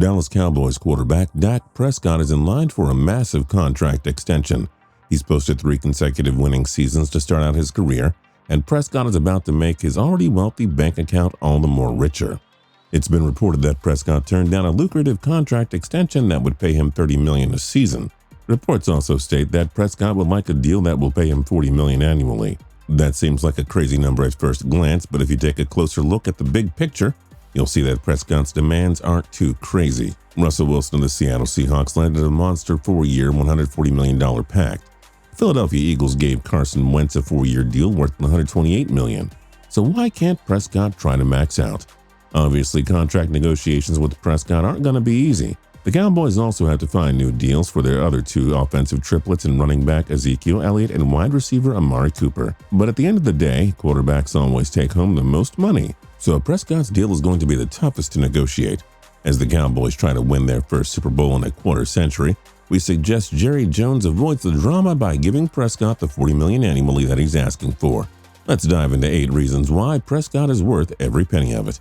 Dallas Cowboys quarterback Dak Prescott is in line for a massive contract extension. He's posted 3 consecutive winning seasons to start out his career, and Prescott is about to make his already wealthy bank account all the more richer. It's been reported that Prescott turned down a lucrative contract extension that would pay him $30 million a season. Reports also state that Prescott would like a deal that will pay him $40 million annually. That seems like a crazy number at first glance, but if you take a closer look at the big picture, you'll see that Prescott's demands aren't too crazy. Russell Wilson of the Seattle Seahawks landed a monster 4-year, $140 million pact. Philadelphia Eagles gave Carson Wentz a 4-year deal worth $128 million. So why can't Prescott try to max out? Obviously, contract negotiations with Prescott aren't going to be easy. The Cowboys also have to find new deals for their other 2 offensive triplets in running back Ezekiel Elliott and wide receiver Amari Cooper. But at the end of the day, quarterbacks always take home the most money, so Prescott's deal is going to be the toughest to negotiate. As the Cowboys try to win their first Super Bowl in a quarter century, we suggest Jerry Jones avoids the drama by giving Prescott the $40 million annually that he's asking for. Let's dive into 8 reasons why Prescott is worth every penny of it.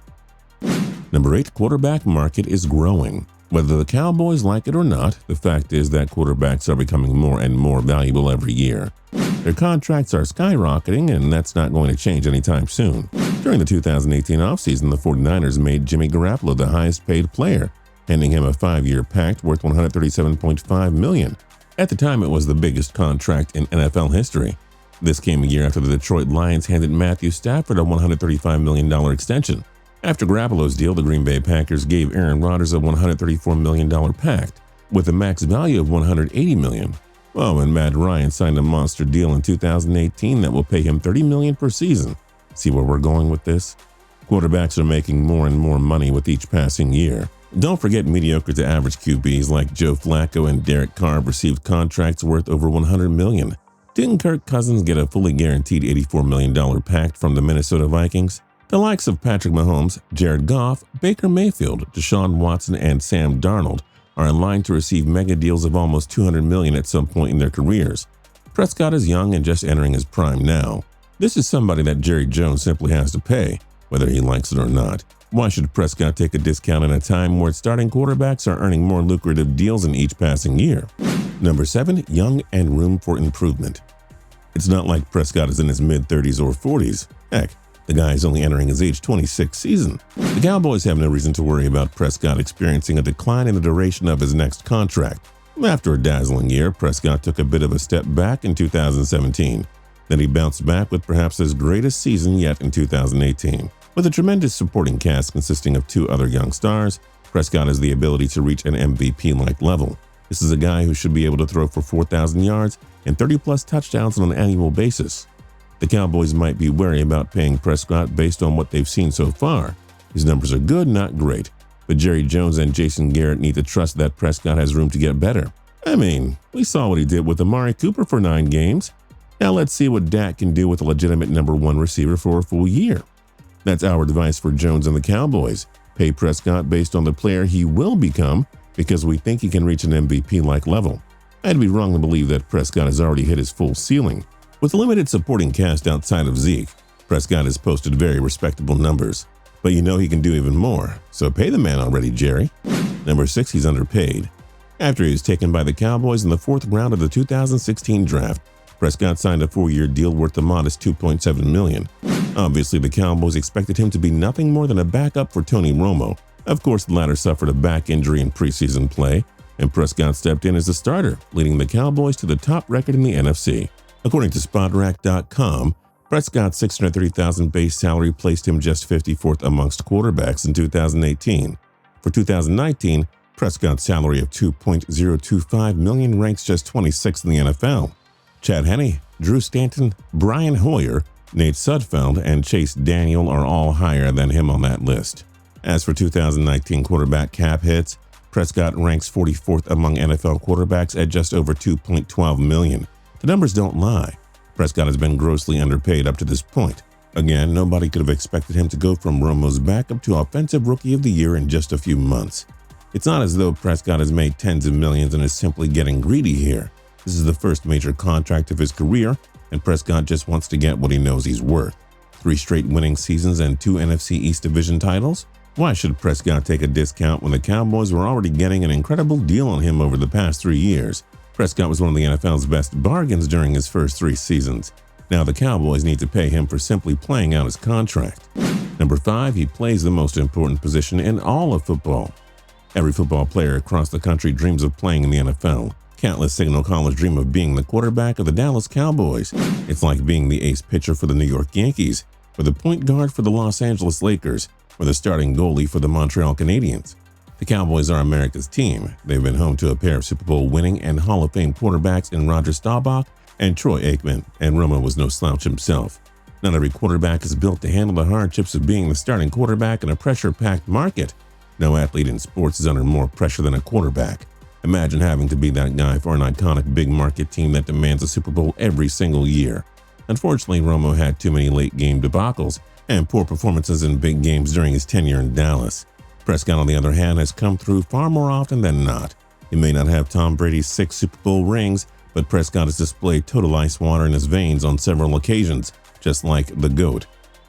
Number 8, quarterback market is growing. Whether the Cowboys like it or not, the fact is that quarterbacks are becoming more and more valuable every year. Their contracts are skyrocketing, and that's not going to change anytime soon. During the 2018 offseason, the 49ers made Jimmy Garoppolo the highest paid player, handing him a 5-year pact worth $137.5 million. At the time, it was the biggest contract in NFL history. This came a year after the Detroit Lions handed Matthew Stafford a $135 million extension. After Garoppolo's deal, the Green Bay Packers gave Aaron Rodgers a $134 million pact, with a max value of $180 million. Oh, and Matt Ryan signed a monster deal in 2018 that will pay him $30 million per season. See where we're going with this? Quarterbacks are making more and more money with each passing year. Don't forget mediocre to average QBs like Joe Flacco and Derek Carr received contracts worth over $100 million. Didn't Kirk Cousins get a fully guaranteed $84 million pact from the Minnesota Vikings? The likes of Patrick Mahomes, Jared Goff, Baker Mayfield, Deshaun Watson, and Sam Darnold are in line to receive mega deals of almost $200 million at some point in their careers. Prescott is young and just entering his prime now. This is somebody that Jerry Jones simply has to pay, whether he likes it or not. Why should Prescott take a discount in a time where starting quarterbacks are earning more lucrative deals in each passing year? Number 7, young and room for improvement. It's not like Prescott is in his mid-30s or 40s. Heck, the guy is only entering his age 26 season. The Cowboys have no reason to worry about Prescott experiencing a decline in the duration of his next contract. After a dazzling year, Prescott took a bit of a step back in 2017. Then he bounced back with perhaps his greatest season yet in 2018. With a tremendous supporting cast consisting of 2 other young stars, Prescott has the ability to reach an MVP-like level. This is a guy who should be able to throw for 4,000 yards and 30-plus touchdowns on an annual basis. The Cowboys might be wary about paying Prescott based on what they've seen so far. His numbers are good, not great, but Jerry Jones and Jason Garrett need to trust that Prescott has room to get better. I mean, we saw what he did with Amari Cooper for 9 games. Now let's see what Dak can do with a legitimate number 1 receiver for a full year. That's our advice for Jones and the Cowboys. Pay Prescott based on the player he will become because we think he can reach an MVP-like level. I'd be wrong to believe that Prescott has already hit his full ceiling. With a limited supporting cast outside of Zeke, Prescott has posted very respectable numbers. But you know he can do even more, so pay the man already, Jerry. Number 6, he's underpaid. After he was taken by the Cowboys in the 4th round of the 2016 draft, Prescott signed a 4-year deal worth a modest $2.7 million. Obviously, the Cowboys expected him to be nothing more than a backup for Tony Romo. Of course, the latter suffered a back injury in preseason play, and Prescott stepped in as a starter, leading the Cowboys to the top record in the NFC. According to Spotrac.com, Prescott's $630,000 base salary placed him just 54th amongst quarterbacks in 2018. For 2019, Prescott's salary of $2.025 million ranks just 26th in the NFL. Chad Henne, Drew Stanton, Brian Hoyer, Nate Sudfeld, and Chase Daniel are all higher than him on that list. As for 2019 quarterback cap hits, Prescott ranks 44th among NFL quarterbacks at just over $2.12 million. The numbers don't lie. Prescott has been grossly underpaid up to this point. Again, nobody could have expected him to go from Romo's backup to Offensive Rookie of the Year in just a few months. It's not as though Prescott has made tens of millions and is simply getting greedy here. This is the first major contract of his career, and Prescott just wants to get what he knows he's worth. 3 straight winning seasons and 2 NFC East Division titles? Why should Prescott take a discount when the Cowboys were already getting an incredible deal on him over the past 3 years? Prescott was one of the NFL's best bargains during his first 3 seasons. Now the Cowboys need to pay him for simply playing out his contract. Number 5, he plays the most important position in all of football. Every football player across the country dreams of playing in the NFL. Countless signal callers dream of being the quarterback of the Dallas Cowboys. It's like being the ace pitcher for the New York Yankees, or the point guard for the Los Angeles Lakers, or the starting goalie for the Montreal Canadiens. The Cowboys are America's team. They've been home to a pair of Super Bowl winning and Hall of Fame quarterbacks in Roger Staubach and Troy Aikman, and Romo was no slouch himself. Not every quarterback is built to handle the hardships of being the starting quarterback in a pressure-packed market. No athlete in sports is under more pressure than a quarterback. Imagine having to be that guy for an iconic big market team that demands a Super Bowl every single year. Unfortunately, Romo had too many late-game debacles and poor performances in big games during his tenure in Dallas. Prescott, on the other hand, has come through far more often than not. He may not have Tom Brady's 6 Super Bowl rings, but Prescott has displayed total ice water in his veins on several occasions, just like the GOAT.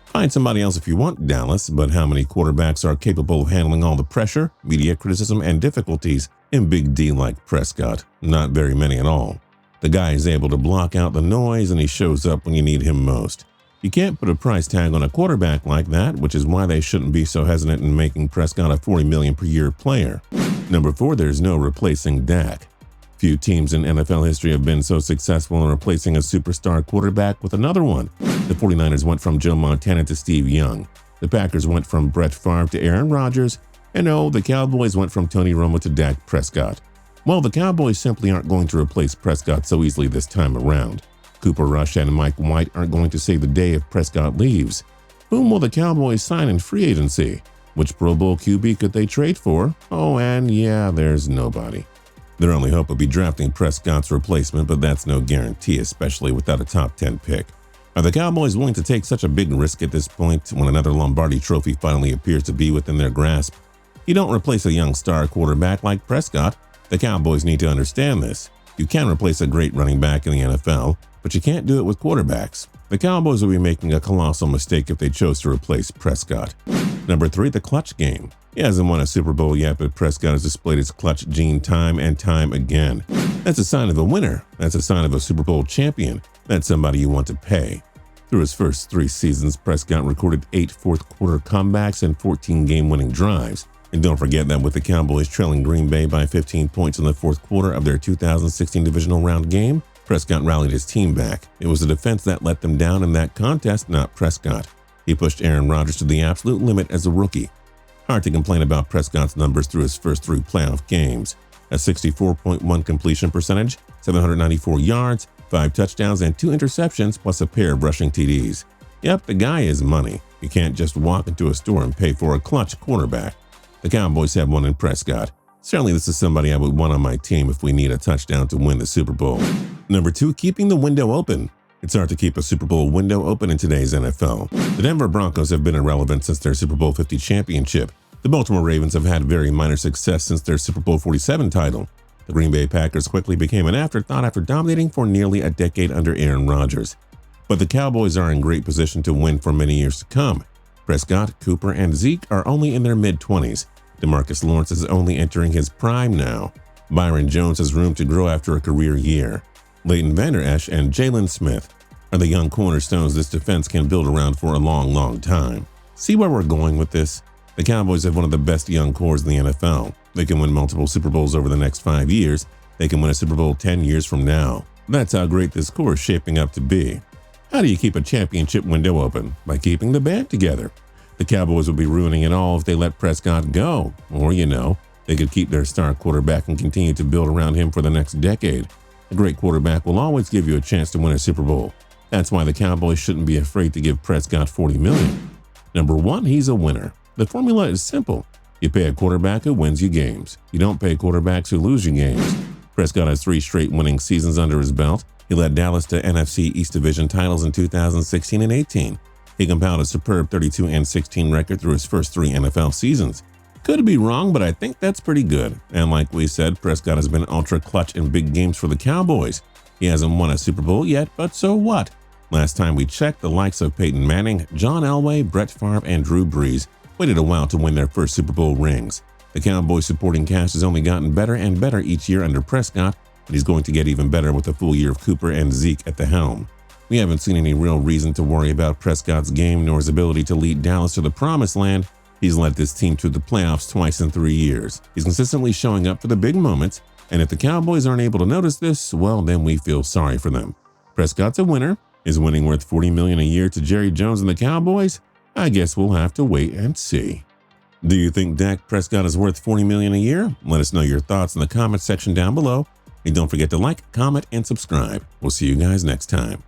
Find somebody else if you want, Dallas, but how many quarterbacks are capable of handling all the pressure, media criticism, and difficulties in Big D like Prescott? Not very many at all. The guy is able to block out the noise and he shows up when you need him most. You can't put a price tag on a quarterback like that, which is why they shouldn't be so hesitant in making Prescott a $40 million per year player. Number 4, there's no replacing Dak. Few teams in NFL history have been so successful in replacing a superstar quarterback with another one. The 49ers went from Joe Montana to Steve Young. The Packers went from Brett Favre to Aaron Rodgers. And the Cowboys went from Tony Romo to Dak Prescott. Well, the Cowboys simply aren't going to replace Prescott so easily this time around. Cooper Rush and Mike White aren't going to save the day if Prescott leaves. Whom will the Cowboys sign in free agency? Which Pro Bowl QB could they trade for? And yeah, there's nobody. Their only hope would be drafting Prescott's replacement, but that's no guarantee, especially without a top 10 pick. Are the Cowboys willing to take such a big risk at this point when another Lombardi trophy finally appears to be within their grasp? You don't replace a young star quarterback like Prescott. The Cowboys need to understand this. You can replace a great running back in the NFL, but you can't do it with quarterbacks. The Cowboys would be making a colossal mistake if they chose to replace Prescott. Number 3, the clutch game. He hasn't won a Super Bowl yet, but Prescott has displayed his clutch gene time and time again. That's a sign of a winner. That's a sign of a Super Bowl champion. That's somebody you want to pay. Through his first 3 seasons, Prescott recorded 8 fourth-quarter comebacks and 14 game-winning drives. And don't forget that with the Cowboys trailing Green Bay by 15 points in the fourth quarter of their 2016 divisional round game, Prescott rallied his team back. It was the defense that let them down in that contest, not Prescott. He pushed Aaron Rodgers to the absolute limit as a rookie. Hard to complain about Prescott's numbers through his first 3 playoff games. A 64.1 completion percentage, 794 yards, 5 touchdowns, and 2 interceptions, plus a pair of rushing TDs. Yep, the guy is money. You can't just walk into a store and pay for a clutch quarterback. The Cowboys have one in Prescott. Certainly this is somebody I would want on my team if we need a touchdown to win the Super Bowl. Number 2, keeping the window open. It's hard to keep a Super Bowl window open in today's NFL. The Denver Broncos have been irrelevant since their Super Bowl 50 championship. The Baltimore Ravens have had very minor success since their Super Bowl 47 title. The Green Bay Packers quickly became an afterthought after dominating for nearly a decade under Aaron Rodgers. But the Cowboys are in great position to win for many years to come. Prescott, Cooper, and Zeke are only in their mid-20s. DeMarcus Lawrence is only entering his prime now. Byron Jones has room to grow after a career year. Leighton Vander Esch and Jalen Smith are the young cornerstones this defense can build around for a long, long time. See where we're going with this? The Cowboys have one of the best young cores in the NFL. They can win multiple Super Bowls over the next 5 years. They can win a Super Bowl 10 years from now. That's how great this core is shaping up to be. How do you keep a championship window open? By keeping the band together. The Cowboys would be ruining it all if they let Prescott go. Or, they could keep their star quarterback and continue to build around him for the next decade. A great quarterback will always give you a chance to win a Super Bowl. That's why the Cowboys shouldn't be afraid to give Prescott $40 million. Number 1, he's a winner. The formula is simple. You pay a quarterback who wins you games. You don't pay quarterbacks who lose you games. Prescott has 3 straight winning seasons under his belt. He led Dallas to NFC East Division titles in 2016 and 18. He compiled a superb 32-16 record through his first 3 NFL seasons. Could be wrong, but I think that's pretty good. And like we said, Prescott has been ultra clutch in big games for the Cowboys. He hasn't won a Super Bowl yet, but so what? Last time we checked, the likes of Peyton Manning, John Elway, Brett Favre, and Drew Brees waited a while to win their first Super Bowl rings. The Cowboys' supporting cast has only gotten better and better each year under Prescott, and he's going to get even better with a full year of Cooper and Zeke at the helm. We haven't seen any real reason to worry about Prescott's game nor his ability to lead Dallas to the promised land. He's led this team to the playoffs twice in 3 years. He's consistently showing up for the big moments, and if the Cowboys aren't able to notice this, well, then we feel sorry for them. Prescott's a winner. Is winning worth $40 million a year to Jerry Jones and the Cowboys? I guess we'll have to wait and see. Do you think Dak Prescott is worth $40 million a year? Let us know your thoughts in the comment section down below. And don't forget to like, comment, and subscribe. We'll see you guys next time.